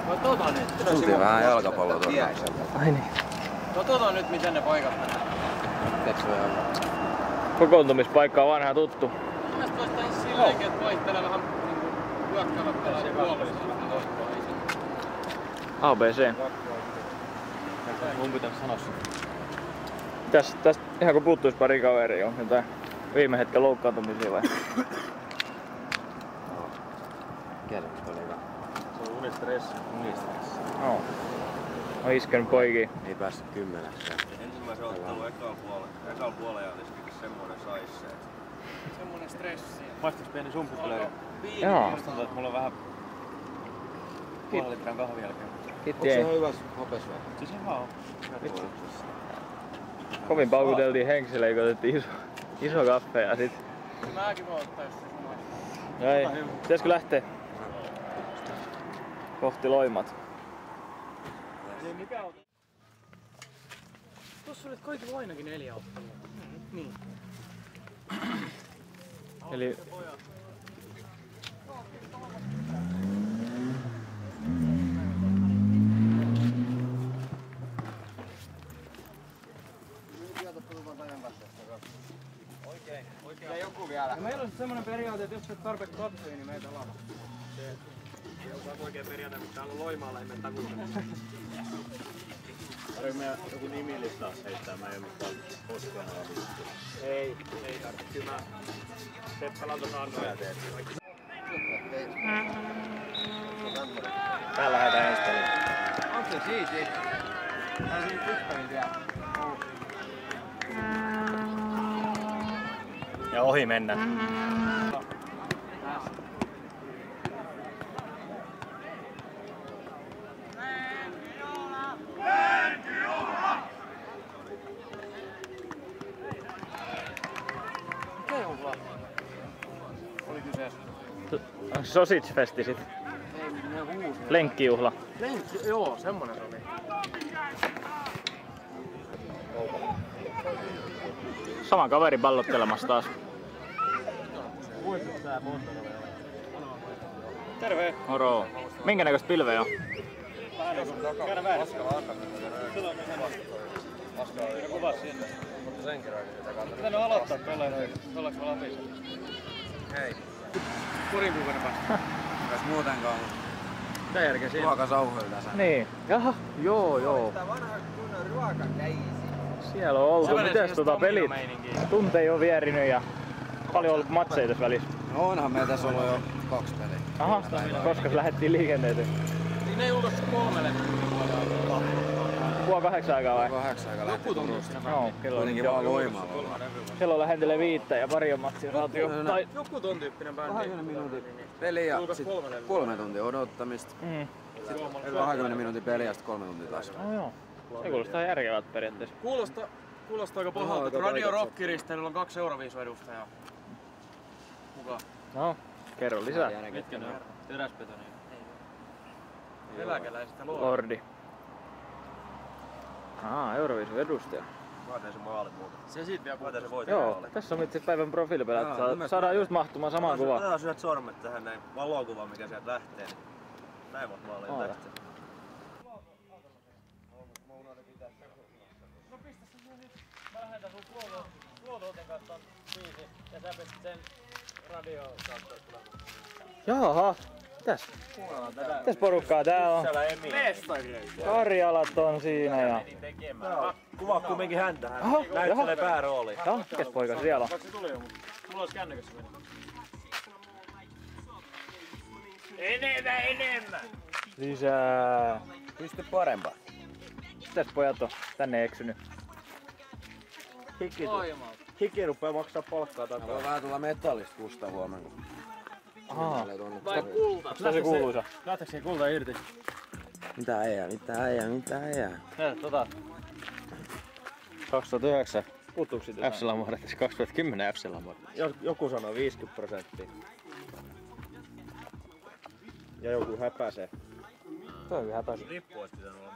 No tota nyt. Tultiin vähän jalkapalloturnauksella. Ai niin. No tota nyt miten ne paikat menee. Mitäks voi olla? Kokoontumispaikka on vanha tuttu. Mielestäni vois tehdä silleenkin, että vaihtelee vähän hyökkäävät pelaajat puolesta. ABC. Mun pitäis sanoa sun. Tästä ihan kun puuttuis pari kaveria, on jotain viime hetken loukkaantumisia vai? Kelle nyt oli vähän? Se on unistressi. Unistressi. No. On iskenyt poikiin. Ei päässyt 10. Ensimmäisen ottelun ekalla puolella olisikin semmonen sais se. Semmonen stressi. Maistuks pieni sumpukleeri? Joo. Musta tuntuu, että mulla on vähän puolen litran kahvin jälkeen. Kiitti ei. Onko se hyvä hopesvä? Siis ihan on. Kovin paukuteltiin henkseleen, kun otettiin iso kaffe ja sit... Mäkin voin ottaa jos se sumaista. Ei. Pitäisikö lähteä? Kohti Loimat. Mikä on? Tossa olit kaikilla ainakin 4 ottelua. Niin. Eli... Ja joku vielä. Ja meillä on semmonen periaate, että jos sä et tarpeeksi katsoja, niin meitä lama. Se on oikein periaate, mutta täällä on Loimaalla ei mene takuuta. Tarvii meidän joku nimilistaa heittää, mä en oo mitään koskaan avittu. Ei tarvitse. Kyllä mä Seppälä tuossa annoja teet. Täällä lähdetään ensi peliin. Onko se siisti? Tää on siinä tyttärin vielä. Ja ohi mennään. Mikä juhla? Oli kyseessä. Onko se Sausage-festi sit? Ei, ne huusi. Lenkkijuhla. Lenkki, joo, semmonen se oli. Sama kaveri pallottelemassa taas. Terve! Moro. Minkä näköistä pilveä on? Käydä väärässä. Kuvas sinne. Mutta sen kerran sitä kannattaa. Pitänyt aloittaa tolleen, ollaanko me Lapissa? Hei. Purin kuukauden päästä. Jos muutenkaan Mitä järkeä siinä? ruokasauhoilla tässä. Niin. Jaha, joo. Tää vanha kunnon ruokakäisi. Siellä on oltu. Se menee Mites siihen pelit? Stomino-meininkiin. Tunteja on vierinyt ja paljon ollut matseja tässä välissä. No onhan meillä tässä ollut jo 2 peliä. Aha, koska lähdettiin liikenteeseen. Niin ne julkaistu 3 vuodelta. Puoli 8 aikaa vai? 8 aikaa lähti Turusta. Joo, kello on Kuitenkin vaan Loimaalla ollaan. kello lähentelee 5 ja pari on matsia saatu jo. Tai... Joku ton tyyppinen bändi. 20 minuutin peli ja sit 3 tuntia odottamista. Sitten 20 minuutin peli ja sit 3 tuntia taas. No joo. Se kuulostaa järkevältä periaatteessa. Kuulostaa aika pahalta, että Radio Rock-risteilyllä on 2 Euroviisu-edustajaa. Mukaan. No, kerro lisää. Mitkä ne on? Teräspetoni. Eläkeläisistä Lordi. Euroviisun edustaja. Mä sen maalit muuta. Se siitä vielä Mä sen voitin Joo, maalit. tässä on itse päivän profiilipelät. Joo, Saadaan just mahtumaan samaan kuvaan. Otetaan syöt sormet tähän näin valokuvaan, mikä sieltä lähtee. Niin näin monta maalia Oota. lähtee. No pistä se nyt. Mä lähetän sun Kuotouten kanssa biisi ja sä pistit sen radio kautta tulemaan. Jaha, mitäs? Mitäs porukkaa tää on? Karjalat on siinä ja... Kuvaa kumminkin häntä. Hän Aha, näyttelee päärooliin. Jaha, mikäs poika siellä on? Se tuli jo, mutta mulla olisi kännykässä mennyt. Enemmän! Lisää. Pysty parempaa. Mitäs pojat on tänne eksynyt? Hiki rupee maksaa palkkaa Mä takaa. voin vähän tulla metallista kusta huomenna. Ahaa. Vai kulta? Onks tää se kuuluisa? Lähteekö se kulta irti? Mitä äijää? Näet tota. 2009 Puuttuuko siitä jotain? FC-lamuoret, 2010 FC-lamuoret. Joku sanoo 50%. Ja joku häpäsee. Toi on häpäisy. Lippu olisi pitänyt olla